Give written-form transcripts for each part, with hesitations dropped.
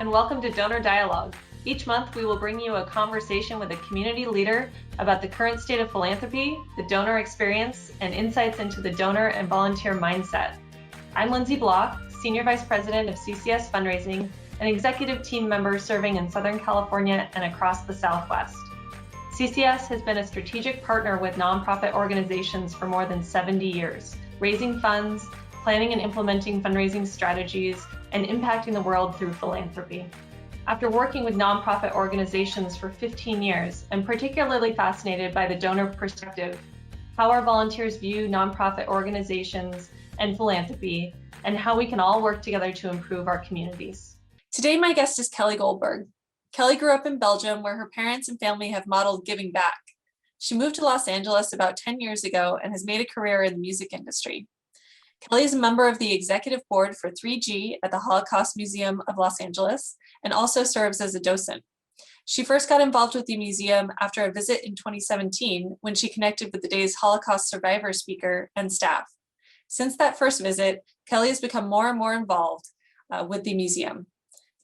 and welcome to Donor Dialogue. Each month, we will bring you a conversation with a community leader about the current state of philanthropy, the donor experience, and insights into the donor and volunteer mindset. I'm Lindsay Blok, Senior Vice President of CCS Fundraising, an executive team member serving in Southern California and across the Southwest. CCS has been a strategic partner with nonprofit organizations for more than 70 years, raising funds, planning and implementing fundraising strategies, and impacting the world through philanthropy. After working with nonprofit organizations for 15 years, I'm particularly fascinated by the donor perspective, how our volunteers view nonprofit organizations and philanthropy, and how we can all work together to improve our communities. Today, my guest is Kelly Goldberg. Kelly grew up in Belgium, where her parents and family have modeled giving back. She moved to Los Angeles about 10 years ago and has made a career in the music industry. Kelly is a member of the executive board for 3G at the Holocaust Museum of Los Angeles and also serves as a docent. She first got involved with the museum after a visit in 2017 when she connected with the day's Holocaust survivor speaker and staff. Since that first visit, Kelly has become more and more involved with the museum.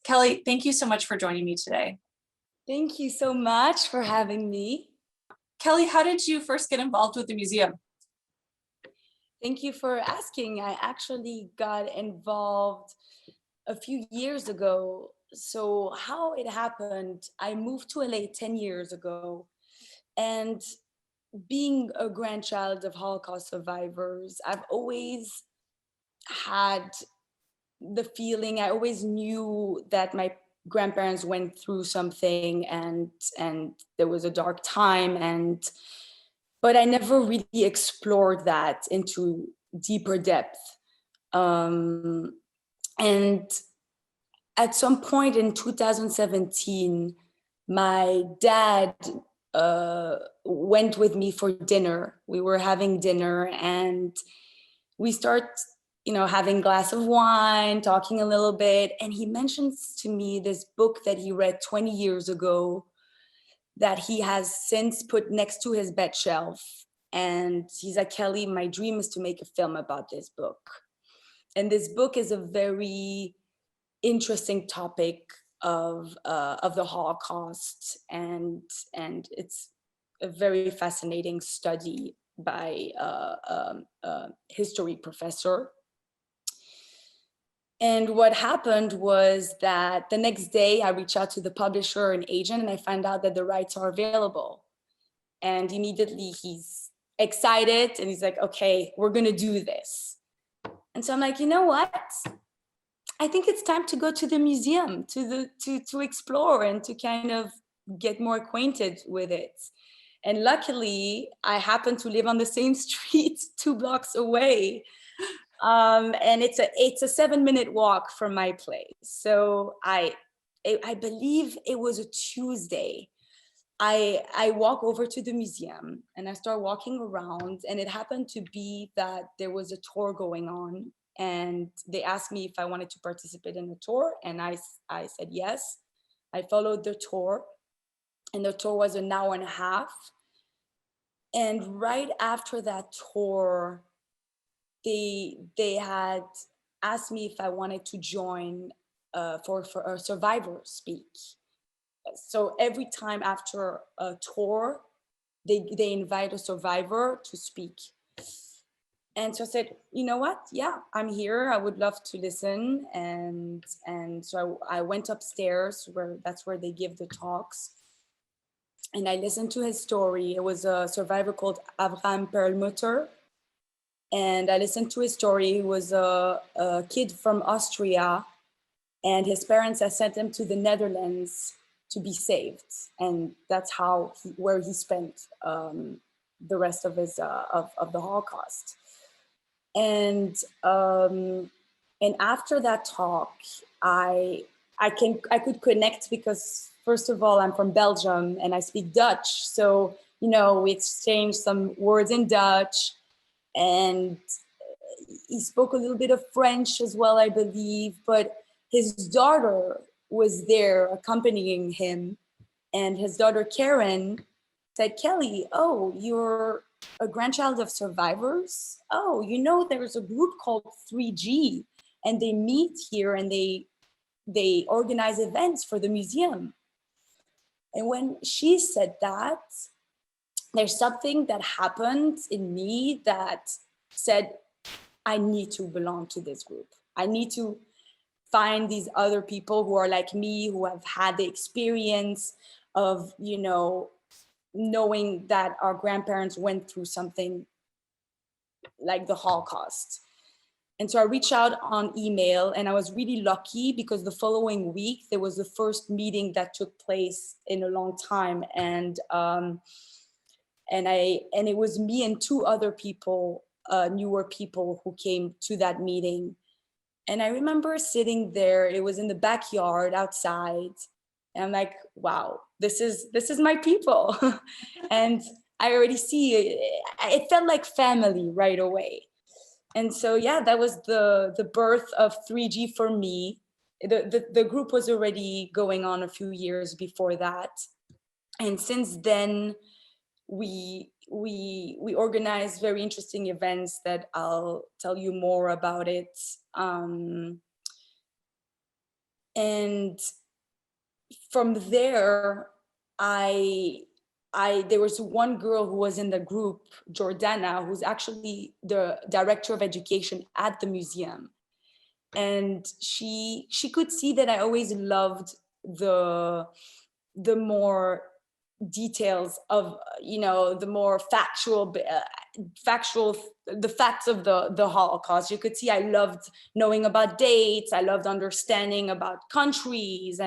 Kelly, thank you so much for joining me today. Thank you so much for having me. Kelly, how did you first get involved with the museum? Thank you for asking. I actually got involved a few years ago. So how it happened, I moved to LA 10 years ago, and being a grandchild of Holocaust survivors, I've always had the feeling, I always knew that my grandparents went through something and there was a dark time, but I never really explored that into deeper depth. And at some point in 2017, my dad went with me for dinner. We were having dinner and we start having a glass of wine, talking a little bit. And he mentions to me this book that he read 20 years ago that he has since put next to his bed shelf. And he's like, Kelly, my dream is to make a film about this book. And this book is a very interesting topic of the Holocaust. And it's a very fascinating study by a history professor. And what happened was that the next day I reached out to the publisher and agent and I found out that the rights are available. And immediately he's excited and he's like, okay, we're gonna do this. And so I'm like, you know what? I think it's time to go to the museum to explore and to kind of get more acquainted with it. And luckily I happen to live on the same street 2 blocks away. And it's a 7-minute walk from my place. So I believe it was a Tuesday. I walk over to the museum and I start walking around, and it happened to be that there was a tour going on, and they asked me if I wanted to participate in the tour, and I said yes. I followed the tour, and the tour was an hour and a half. And right after that tour, they had asked me if I wanted to join for a survivor speak. So every time after a tour, they invite a survivor to speak. And so I said, you know what? Yeah, I'm here. I would love to listen. And so I went upstairs that's where they give the talks. And I listened to his story. It was a survivor called Abraham Perlmutter. And I listened to his story. He was a kid from Austria, and his parents had sent him to the Netherlands to be saved. And that's where he spent the rest of his of the Holocaust. And after that talk, I could connect because first of all, I'm from Belgium and I speak Dutch. So, we exchanged some words in Dutch. And he spoke a little bit of French as well, I believe, but his daughter was there accompanying him, and his daughter Karen said, Kelly, oh, you're a grandchild of survivors? Oh, there's a group called 3G, and they meet here and they they organize events for the museum. And when she said that, there's something that happened in me that said, I need to belong to this group. I need to find these other people who are like me, who have had the experience of, you know, knowing that our grandparents went through something like the Holocaust. And so I reached out on email, and I was really lucky because the following week there was the first meeting that took place in a long time, and it was me and two other people, newer people, who came to that meeting. And I remember sitting there. It was in the backyard outside, and I'm like, wow, this is my people. And I already see it felt like family right away. And so, yeah, that was the birth of 3G for me. The group was already going on a few years before that. And since then, we organize very interesting events that I'll tell you more about it. And from there, there was one girl who was in the group, Jordana, who's actually the director of education at the museum. And she could see that I always loved the more details of, you know, the more factual, the facts of the Holocaust. You could see I loved knowing about dates. I loved understanding about countries.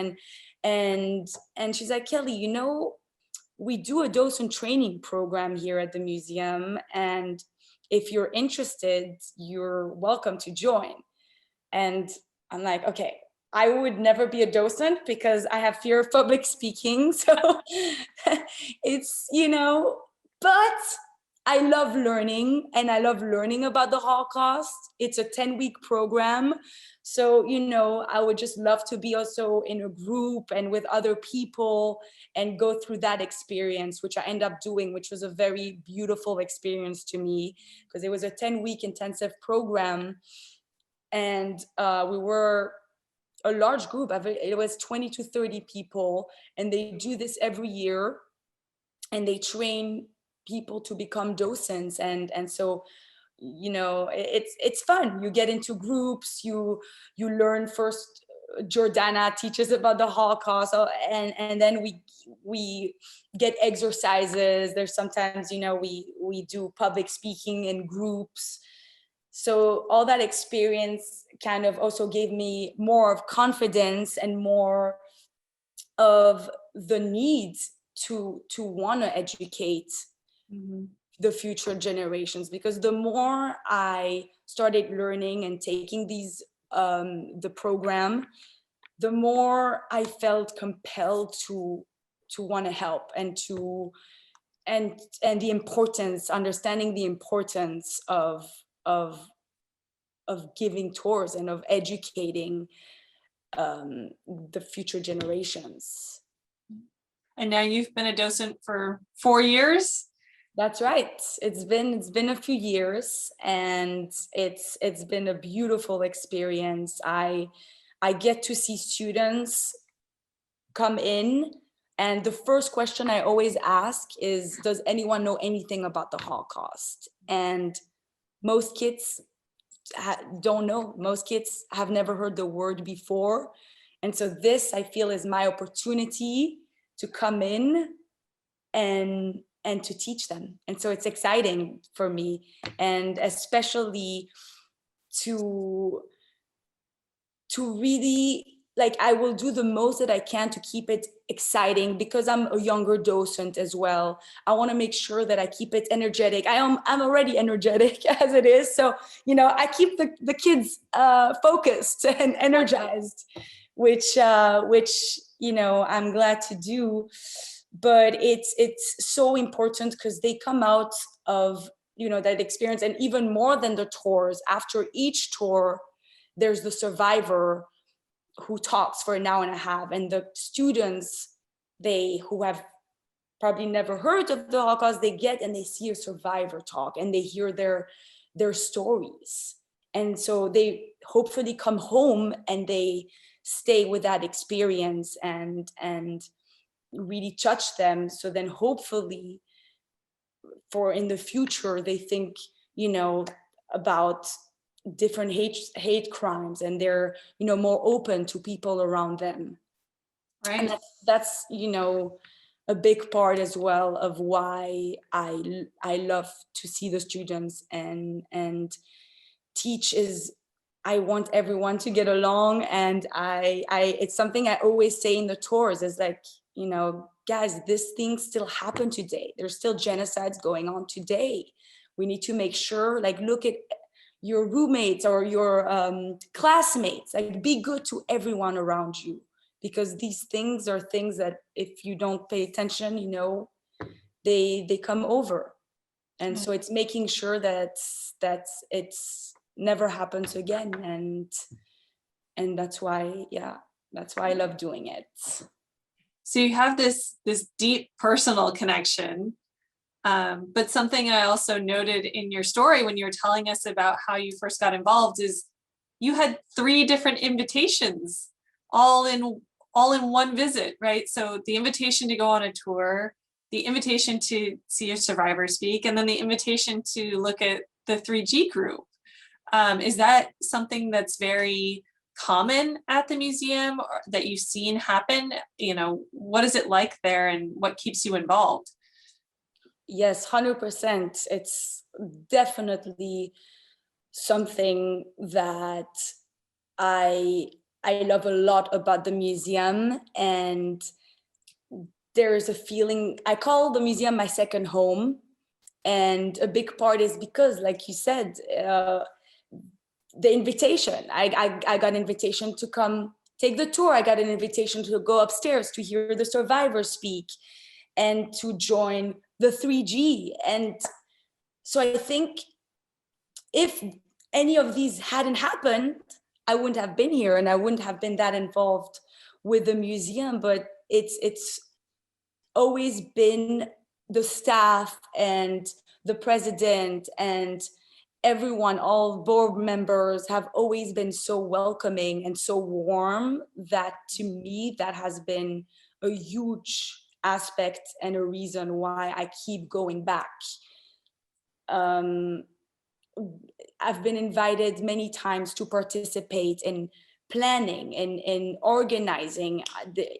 And she's like, Kelly, you know, we do a docent training program here at the museum, and if you're interested, you're welcome to join. And I'm like, okay, I would never be a docent because I have fear of public speaking. So it's, you know, but I love learning, and I love learning about the Holocaust. It's a 10-week program. So, you know, I would just love to be also in a group and with other people and go through that experience, which I end up doing, which was a very beautiful experience to me because it was a 10-week intensive program. And we were a large group. It was 20 to 30 people, and they do this every year, and they train people to become docents. And so, you know, it's fun. You get into groups, you learn first. Jordana teaches about the Holocaust, and then we get exercises. There's sometimes, you know, we do public speaking in groups. So all that experience kind of also gave me more of confidence and more of the need to want to educate the future generations, because the more I started learning and taking these the program, the more I felt compelled to want to help and the importance, understanding the importance of giving tours and of educating the future generations. And now you've been a docent for 4 years? That's right. It's been a few years, and it's been a beautiful experience. I get to see students come in, and the first question I always ask is, does anyone know anything about the Holocaust? And most kids don't know. Most kids have never heard the word before. And so this, I feel, is my opportunity to come in and to teach them. And so it's exciting for me, and especially to really, like, I will do the most that I can to keep it exciting, because I'm a younger docent as well. I want to make sure that I keep it energetic. I'm already energetic as it is. So, you know, I keep the kids focused and energized, which, you know, I'm glad to do. But it's so important because they come out of, you know, that experience. And even more than the tours, after each tour, there's the survivor who talks for an hour and a half, and the students, who have probably never heard of the Holocaust, they get and they see a survivor talk, and they hear their stories. And so they hopefully come home and they stay with that experience and really touch them. So then hopefully for in the future, they think, about different hate crimes, and they're, more open to people around them. Right. And that's a big part as well of why I love to see the students and teach is I want everyone to get along. And I it's something I always say in the tours is like, guys, this thing still happen today. There's still genocides going on today. We need to make sure, like, look at your roommates or your classmates, like be good to everyone around you, because these things are things that if you don't pay attention, they come over. And so it's making sure that it's never happens again. And that's why I love doing it. So you have this deep personal connection, but something I also noted in your story when you were telling us about how you first got involved is you had 3 different invitations all in one visit, right? So the invitation to go on a tour, the invitation to see a survivor speak, and then the invitation to look at the 3G group. Is that something that's very common at the museum, or that you've seen happen? What is it like there, and what keeps you involved? Yes, 100%. It's definitely something that I love a lot about the museum. And there's a feeling, I call the museum my second home. And a big part is because, like you said, the invitation, I got an invitation to come take the tour. I got an invitation to go upstairs to hear the survivors speak and to join the 3G. And so I think if any of these hadn't happened, I wouldn't have been here and I wouldn't have been that involved with the museum. But it's always been the staff and the president and everyone, all board members have always been so welcoming and so warm that to me, that has been a huge aspect and a reason why I keep going back. I've been invited many times to participate in planning and in organizing,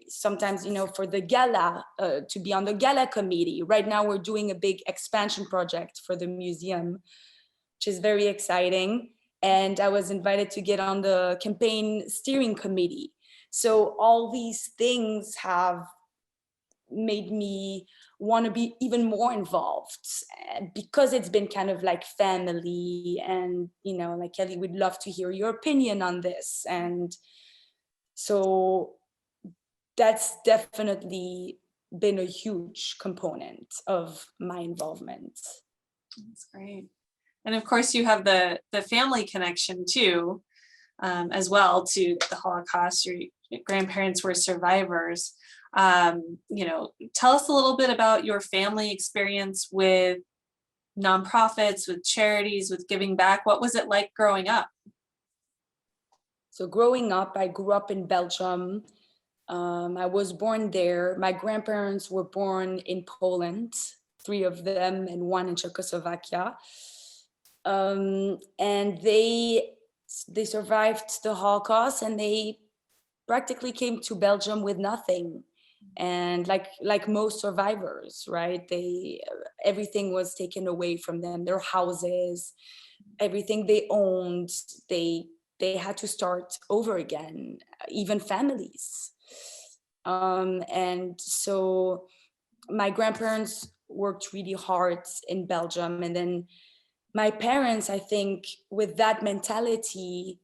sometimes, for the gala, to be on the gala committee. Right now, we're doing a big expansion project for the museum, which is very exciting. And I was invited to get on the campaign steering committee. So all these things have made me want to be even more involved, because it's been kind of like family. And like, Kelly, we'd love to hear your opinion on this. And so that's definitely been a huge component of my involvement. That's great. And of course you have the family connection too, as well, to the Holocaust. Your grandparents were survivors. Tell us a little bit about your family experience with nonprofits, with charities, with giving back. What was it like growing up? So growing up, I grew up in Belgium. I was born there. My grandparents were born in Poland, 3 of them, and 1 in Czechoslovakia. And they survived the Holocaust, and they practically came to Belgium with nothing. And like most survivors, right? Everything was taken away from them, their houses, everything they owned, they had to start over again, even families. And so my grandparents worked really hard in Belgium. And then my parents, I think, with that mentality,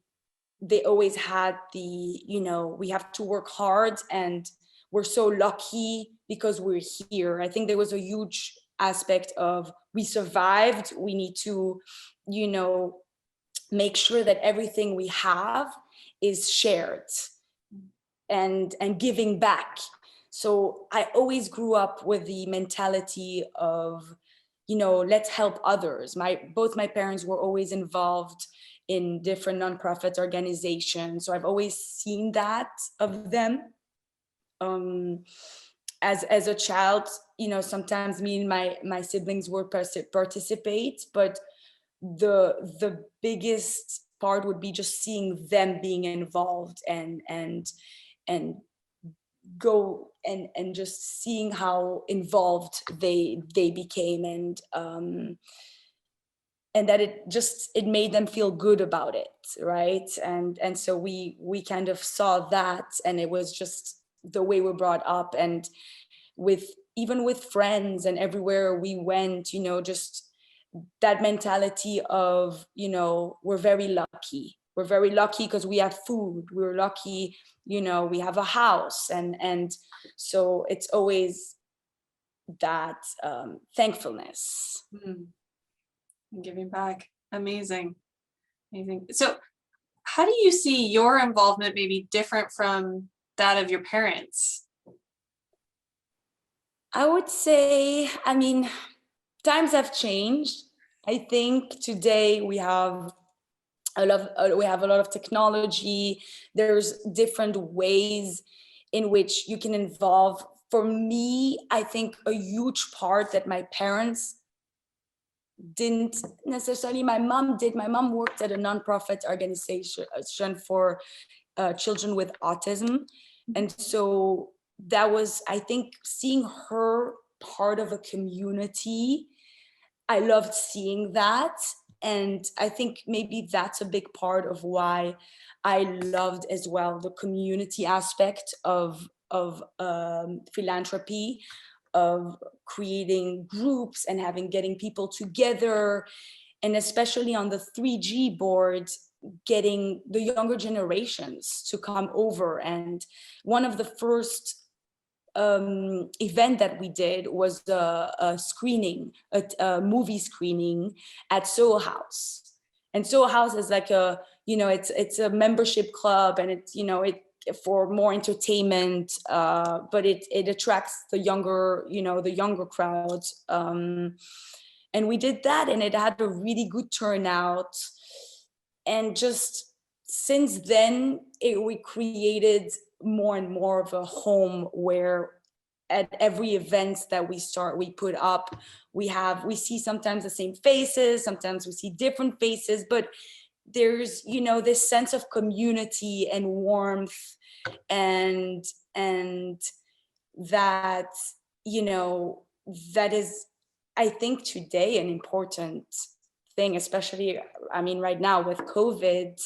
they always had we have to work hard, and we're so lucky because we're here. I think there was a huge aspect of we survived. We need to, make sure that everything we have is shared and giving back. So I always grew up with the mentality of, let's help others. Both my parents were always involved in different nonprofit organizations. So I've always seen that of them. As a child, sometimes me and my siblings would participate, but the biggest part would be just seeing them being involved and go and just seeing how involved they became, and that it made them feel good about it, right? And so we kind of saw that, and it was just the way we're brought up, and even with friends and everywhere we went, just that mentality of, we're very lucky. We're very lucky because we have food. We're lucky, we have a house, and so it's always that thankfulness. Giving back. Amazing. So how do you see your involvement maybe different from that of your parents? I would say, times have changed. I think today we have a lot of technology. There's different ways in which you can involve. For me, I think a huge part that my parents didn't necessarily, my mom did. My mom worked at a nonprofit organization for children with autism. And so that was, I think, seeing her part of a community. I loved seeing that. And I think maybe that's a big part of why I loved as well the community aspect of philanthropy, of creating groups and getting people together, and especially on the 3G board, getting the younger generations to come over. And one of the first event that we did was a screening, a movie screening at Soho House. And Soho House is like it's a membership club, and it's for more entertainment, but it attracts the younger crowds. And we did that, and it had a really good turnout. And just since then, we created more and more of a home where at every event that we put up, we see sometimes the same faces, sometimes we see different faces, but there's this sense of community and warmth, and that that is, I think, today an important thing, especially right now with COVID.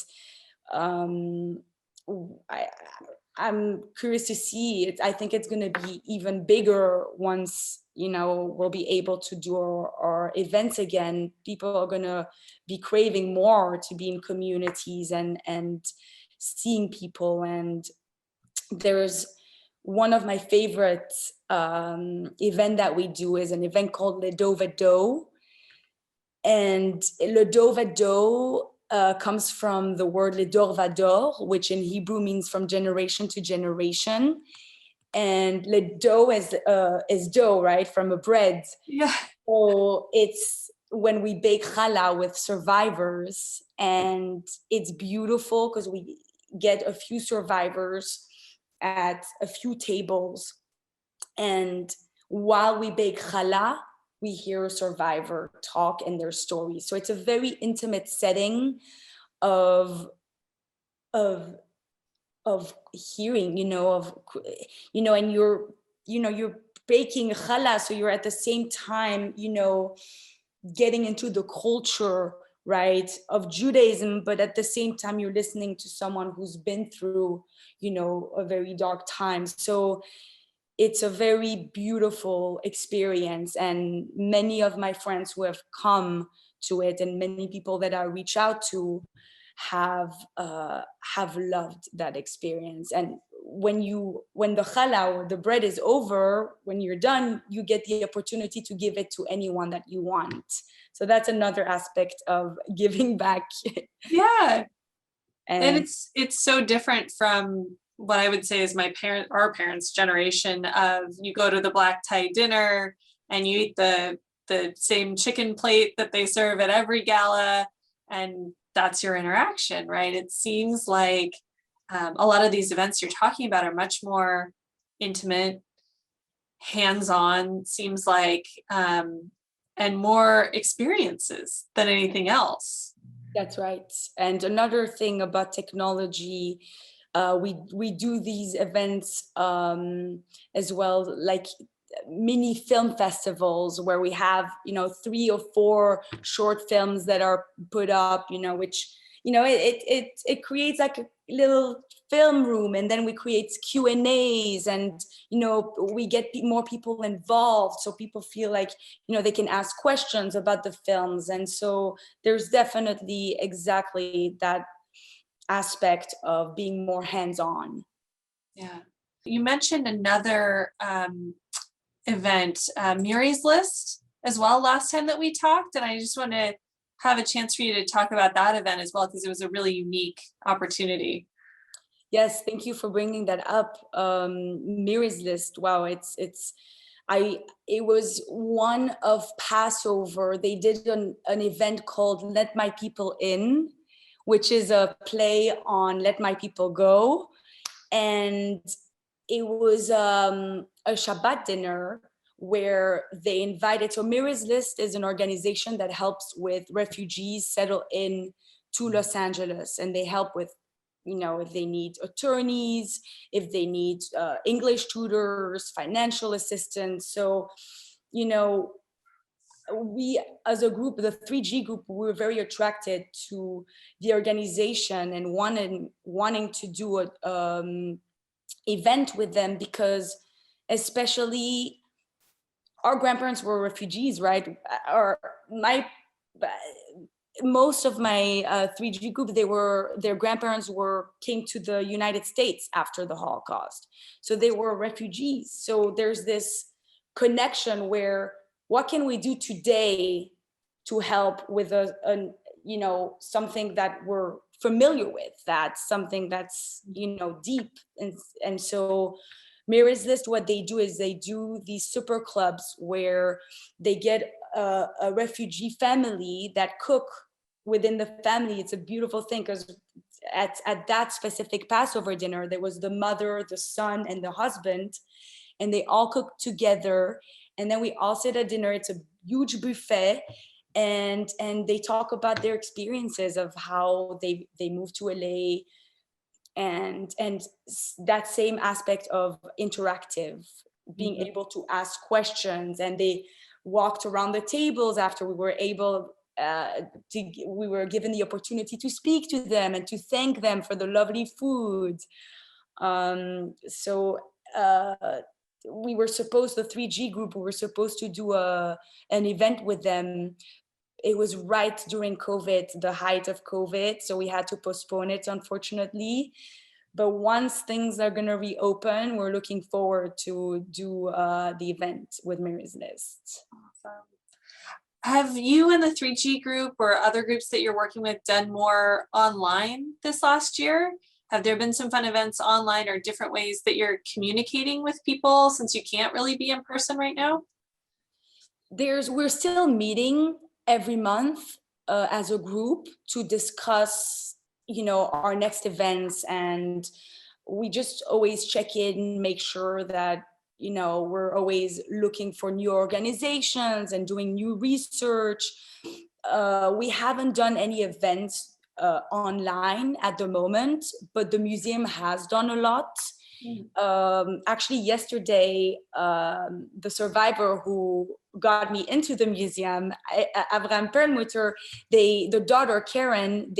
I'm curious to see it. I think it's going to be even bigger once we'll be able to do our events again. People are going to be craving more to be in communities and seeing people. And there's one of my favorite event that we do is an event called Le Do Vado. And Le Do Vado comes from the word Le Dor Vador, which in Hebrew means from generation to generation. And Le dough is dough, right, from a bread. Yeah. So it's when we bake challah with survivors, and it's beautiful because we get a few survivors at a few tables, and while we bake challah, we hear a survivor talk and their stories. So it's a very intimate setting of hearing, and you're baking challah, so you're at the same time, getting into the culture, right, of Judaism, but at the same time you're listening to someone who's been through, a very dark time. So it's a very beautiful experience, and many of my friends who have come to it and many people that I reach out to have loved that experience. And when the challah or the bread is over, when you're done, you get the opportunity to give it to anyone that you want. So that's another aspect of giving back. Yeah. And it's so different from what I would say is our parents' generation of, you go to the black tie dinner and you eat the same chicken plate that they serve at every gala, and that's your interaction, right? It seems like a lot of these events you're talking about are much more intimate, hands-on, seems like, and more experiences than anything else. That's right. And another thing about technology, we do these events as well, like mini film festivals where we have 3 or 4 short films that are put up, which it creates like a little film room, and then we create Q&As, and we get more people involved, so people feel like they can ask questions about the films. And so there's definitely exactly that aspect of being more hands-on. Yeah. You mentioned another event, Muri's List, as well, last time that we talked, and I just want to have a chance for you to talk about that event as well, because it was a really unique opportunity. Yes, thank you for bringing that up. Miri's List, wow, it was one of Passover. They did an event called Let My People In, which is a play on Let My People Go. And it was a Shabbat dinner where they invited, so Miri's List is an organization that helps with refugees settle in to Los Angeles, and they help with, if they need attorneys, if they need English tutors, financial assistance. So, we as a group, the 3G group, we were very attracted to the organization and wanting to do a event with them, because especially our grandparents were refugees, right? Or most of my 3G group, their grandparents came to the United States after the Holocaust, so they were refugees. So there's this connection where, what can we do today to help with something that we're familiar with, that's something that's deep. And so Miri's List, what they do is they do these super clubs where they get a refugee family that cook within the family. It's a beautiful thing, because at that specific Passover dinner, there was the mother, the son, and the husband, and they all cook together. And then we all sit at dinner. It's a huge buffet, and they talk about their experiences of how they moved to LA, and that same aspect of interactive, being able to ask questions. And they walked around the tables after we were given the opportunity to speak to them and to thank them for the lovely food. The 3G group, we were supposed to do an event with them. It was right during COVID, the height of COVID, so we had to postpone it, unfortunately. But once things are going to reopen, we're looking forward to do the event with Miri's List. Awesome. Have you and the 3G group or other groups that you're working with done more online this last year? Have there been some fun events online or different ways that you're communicating with people, since you can't really be in person right now? We're still meeting every month as a group to discuss, our next events, and we just always check in, make sure that, we're always looking for new organizations and doing new research. We haven't done any events online at the moment, but the museum has done a lot. Actually, yesterday, the survivor who got me into the museum, Avraham Perlmutter, the daughter Karen,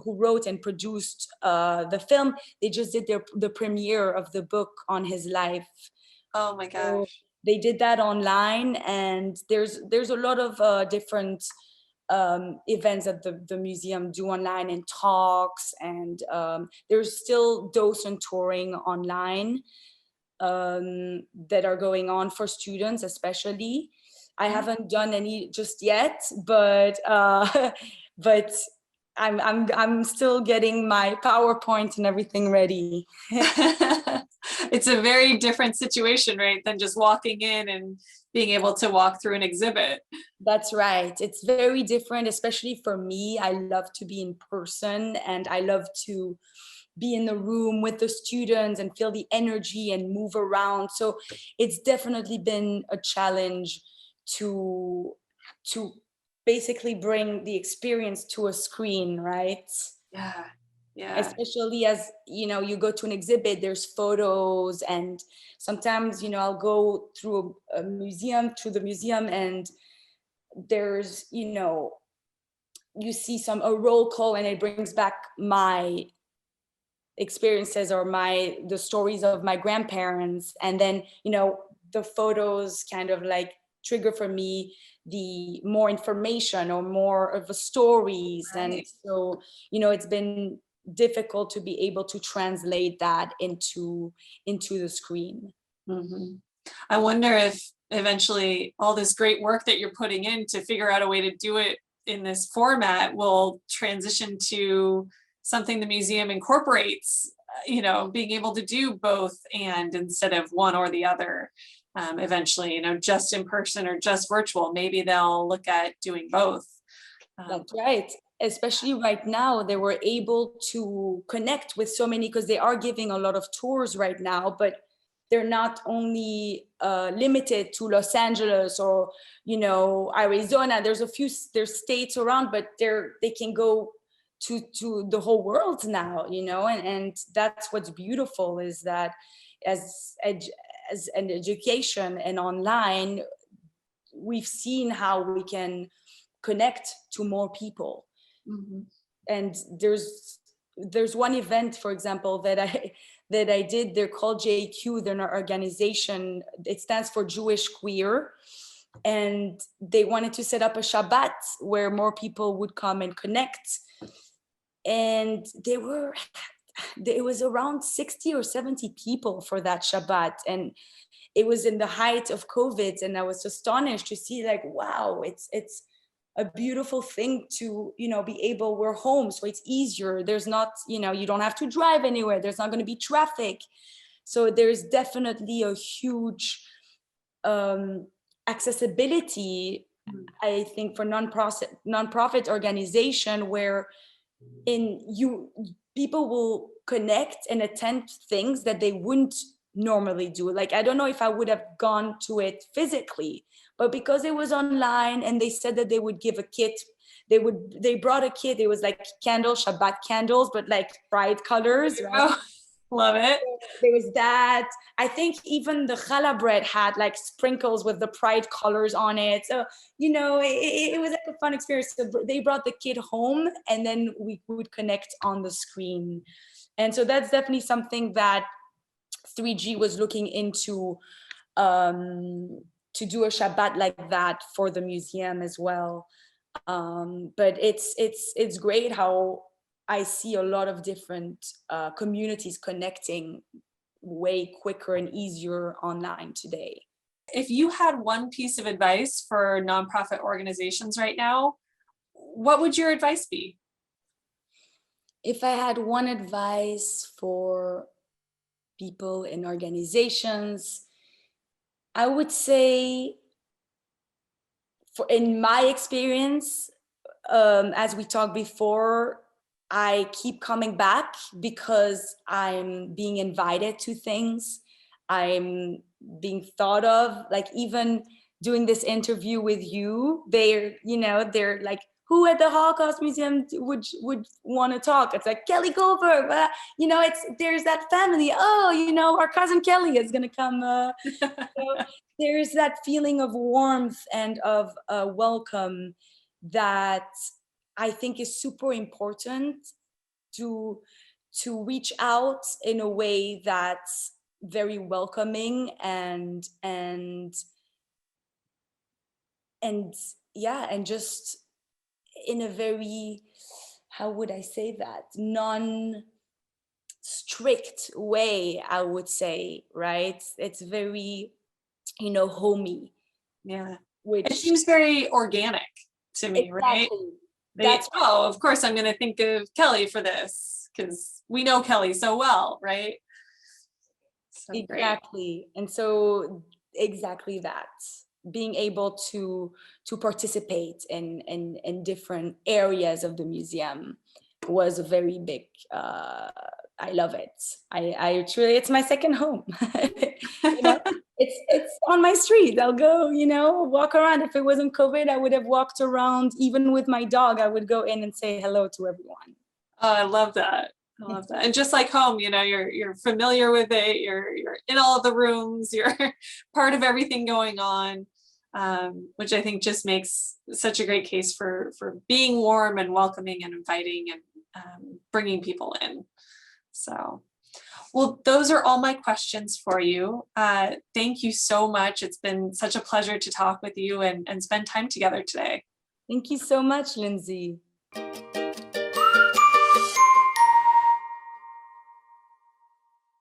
who wrote and produced the film, they just did the premiere of the book on his life. Oh my gosh! So they did that online, and there's a lot of different events that the museum do online, and talks, and there's still docent touring online that are going on for students, especially. I haven't done any just yet, but I'm still getting my PowerPoint and everything ready. It's a very different situation, right, than just walking in and being able to walk through an exhibit. That's right. It's very different, especially for me. I love to be in person, and I love to be in the room with the students and feel the energy and move around. So it's definitely been a challenge to basically bring the experience to a screen, right? Yeah. Yeah. Especially as you go to an exhibit, there's photos, and sometimes I'll go through the museum, and there's you see a roll call, and it brings back my experiences or the stories of my grandparents, and then the photos kind of like trigger for me the more information or more of the stories. Right. And so it's been difficult to be able to translate that into the screen. Mm-hmm. I wonder if eventually all this great work that you're putting in to figure out a way to do it in this format will transition to something the museum incorporates, being able to do both and instead of one or the other. Eventually, just in person or just virtual, maybe they'll look at doing both. That's right. Especially right now, they were able to connect with so many, because they are giving a lot of tours right now, but they're not only limited to Los Angeles or Arizona. There's states around, but they can go to the whole world now, and that's what's beautiful, is that as an education and online, we've seen how we can connect to more people. Mm-hmm. And there's one event, for example, that I did. They're called JQ. They're an organization. It stands for Jewish Queer. And they wanted to set up a Shabbat where more people would come and connect. And it was around 60 or 70 people for that Shabbat. And it was in the height of COVID. And I was astonished to see, like, wow, it's a beautiful thing to be able, we're home, so it's easier. There's not you don't have to drive anywhere. There's not going to be traffic. So there's definitely a huge accessibility, I think, for nonprofit organization, where people will connect and attend things that they wouldn't normally do. Like, I don't know if I would have gone to it physically, but because it was online and they said that they would give a kit, they brought a kit. It was like Shabbat candles, but like pride colors, right? Love it. There was that. I think even the challah bread had like sprinkles with the pride colors on it. So, it was like a fun experience. So they brought the kit home, and then we would connect on the screen. And so that's definitely something that 3G was looking into, to do a Shabbat like that for the museum as well. But it's great how I see a lot of different communities connecting way quicker and easier online today. If you had one piece of advice for nonprofit organizations right now, what would your advice be? If I had one advice for people in organizations, I would say, in my experience, as we talked before, I keep coming back because I'm being invited to things. I'm being thought of. Like, even doing this interview with you, they're like, who at the Holocaust Museum would want to talk? It's like Kelly Goldberg, but there's that family. Oh, our cousin Kelly is gonna come. So there's that feeling of warmth and of welcome that I think is super important, to reach out in a way that's very welcoming and just in a very, how would I say that, non-strict way, I would say, right? It's very, homey. Yeah. Which it seems very organic to me, exactly. right? Oh, of course I'm going to think of Kelly for this because we know Kelly so well, right? So exactly. great. And so exactly that, being able to participate in different areas of the museum was a very big, I love it. I truly, it's my second home. You know, it's on my street. I'll go, walk around. If it wasn't COVID, I would have walked around. Even with my dog, I would go in and say hello to everyone. Oh, I love that. I love that. And just like home, you're familiar with it. You're in all of the rooms. You're part of everything going on, which I think just makes such a great case for being warm and welcoming and inviting and bringing people in. So, well, those are all my questions for you. Thank you so much. It's been such a pleasure to talk with you and spend time together today. Thank you so much, Lindsay.